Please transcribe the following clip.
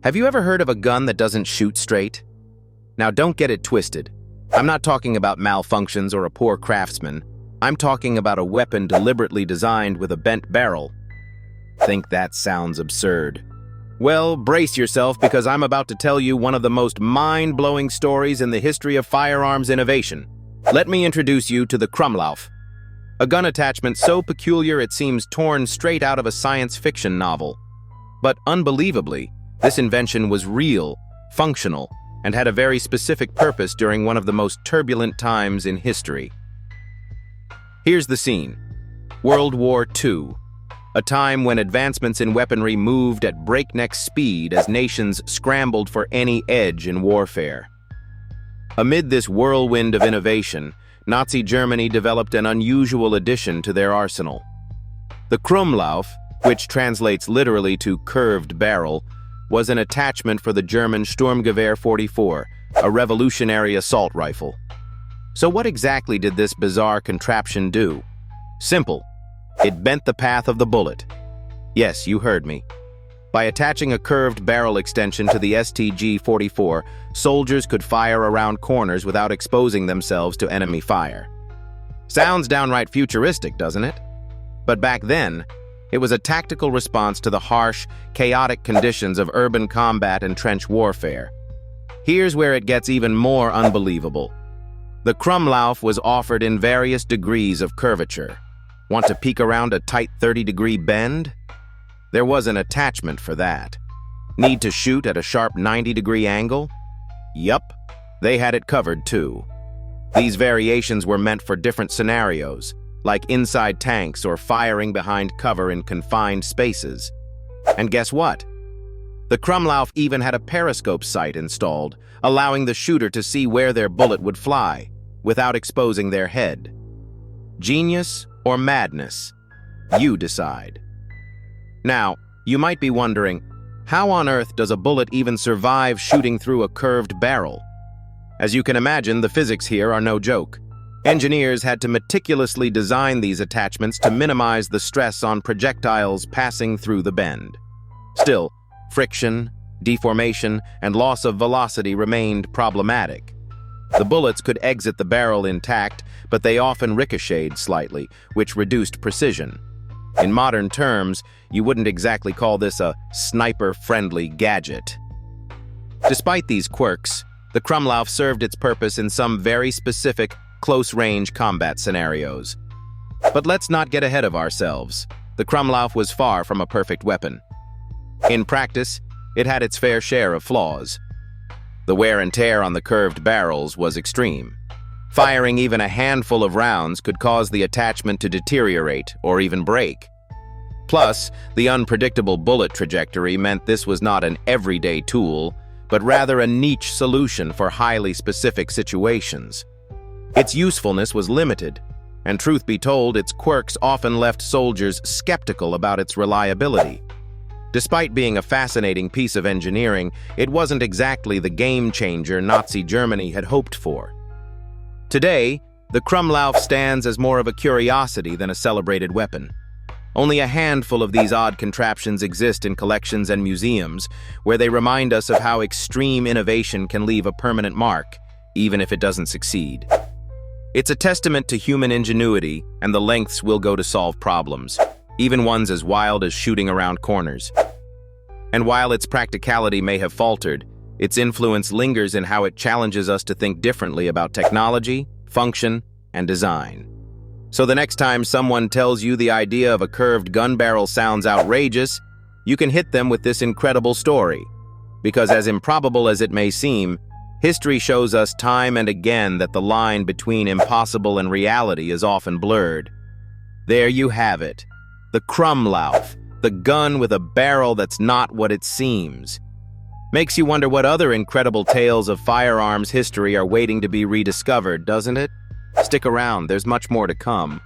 Have you ever heard of a gun that doesn't shoot straight? Now don't get it twisted. I'm not talking about malfunctions or a poor craftsman. I'm talking about a weapon deliberately designed with a bent barrel. Think that sounds absurd? Well, brace yourself because I'm about to tell you one of the most mind-blowing stories in the history of firearms innovation. Let me introduce you to the Krumlauf, a gun attachment so peculiar it seems torn straight out of a science fiction novel. But unbelievably, this invention was real, functional, and had a very specific purpose during one of the most turbulent times in history. Here's the scene. World War II, a time when advancements in weaponry moved at breakneck speed as nations scrambled for any edge in warfare. Amid this whirlwind of innovation, Nazi Germany developed an unusual addition to their arsenal. The Krumlauf, which translates literally to curved barrel, was an attachment for the German Sturmgewehr 44, a revolutionary assault rifle. So what exactly did this bizarre contraption do? Simple. It bent the path of the bullet. Yes, you heard me. By attaching a curved barrel extension to the STG-44, soldiers could fire around corners without exposing themselves to enemy fire. Sounds downright futuristic, doesn't it? But back then, it was a tactical response to the harsh, chaotic conditions of urban combat and trench warfare. Here's where it gets even more unbelievable. The Krumlauf was offered in various degrees of curvature. Want to peek around a tight 30-degree bend? There was an attachment for that. Need to shoot at a sharp 90-degree angle? Yup, they had it covered too. These variations were meant for different scenarios, like inside tanks or firing behind cover in confined spaces. And guess what? The Krumlauf even had a periscope sight installed, allowing the shooter to see where their bullet would fly, without exposing their head. Genius or madness? You decide. Now, you might be wondering, how on earth does a bullet even survive shooting through a curved barrel? As you can imagine, the physics here are no joke. Engineers had to meticulously design these attachments to minimize the stress on projectiles passing through the bend. Still, friction, deformation, and loss of velocity remained problematic. The bullets could exit the barrel intact, but they often ricocheted slightly, which reduced precision. In modern terms, you wouldn't exactly call this a sniper-friendly gadget. Despite these quirks, the Krumlauf served its purpose in some very specific, close-range combat scenarios. But let's not get ahead of ourselves. The Krumlauf was far from a perfect weapon. In practice, it had its fair share of flaws. The wear and tear on the curved barrels was extreme. Firing even a handful of rounds could cause the attachment to deteriorate or even break. Plus, the unpredictable bullet trajectory meant this was not an everyday tool, but rather a niche solution for highly specific situations. Its usefulness was limited, and truth be told, its quirks often left soldiers skeptical about its reliability. Despite being a fascinating piece of engineering, it wasn't exactly the game-changer Nazi Germany had hoped for. Today, the Krumlauf stands as more of a curiosity than a celebrated weapon. Only a handful of these odd contraptions exist in collections and museums, where they remind us of how extreme innovation can leave a permanent mark, even if it doesn't succeed. It's a testament to human ingenuity and the lengths we'll go to solve problems, even ones as wild as shooting around corners. And while its practicality may have faltered, its influence lingers in how it challenges us to think differently about technology, function, and design. So the next time someone tells you the idea of a curved gun barrel sounds outrageous, you can hit them with this incredible story. Because as improbable as it may seem, history shows us time and again that the line between impossible and reality is often blurred. There you have it. The Krumlauf, the gun with a barrel that's not what it seems. Makes you wonder what other incredible tales of firearms history are waiting to be rediscovered, doesn't it? Stick around, there's much more to come.